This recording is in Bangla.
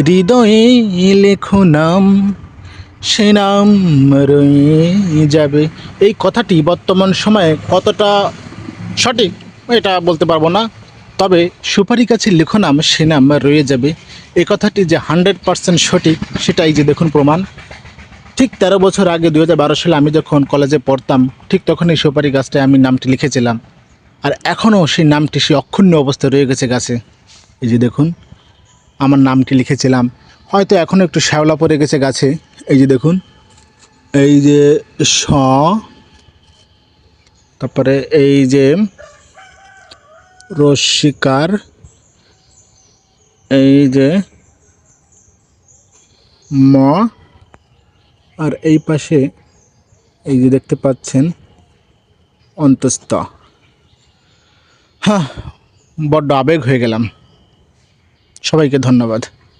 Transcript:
হৃদয়ে লেখো নাম, সে নাম রয়ে যাবে। এই কথাটি বর্তমান সময়ে কতটা সঠিক এটা বলতে পারবো না, তবে সুপারি গাছের লেখো নাম সে নাম রয়ে যাবে, এই কথাটি যে 100% সঠিক সেটাই যে দেখুন প্রমাণ। ঠিক 13 বছর আগে 2012 সালে আমি যখন কলেজে পড়তাম, ঠিক তখন এই সুপারি গাছটায় আমি নামটি লিখেছিলাম, আর এখনও সেই নামটি সেই অক্ষুণ্ণ অবস্থায় রয়ে গেছে গাছে। এই যে দেখুন আমার নামটি লিখেছিলাম, হয়তো এখনও একটু শ্যাওলা পড়ে গেছে গাছে। এই যে দেখুন, এই যে স, তারপরে এই যে রস্বীকার, এই যে ম, আর এই পাশে এই যে দেখতে পাচ্ছেন অন্তস্থ। হ্যাঁ, বড্ড আবেগ হয়ে গেলাম। সবাইকে ধন্যবাদ।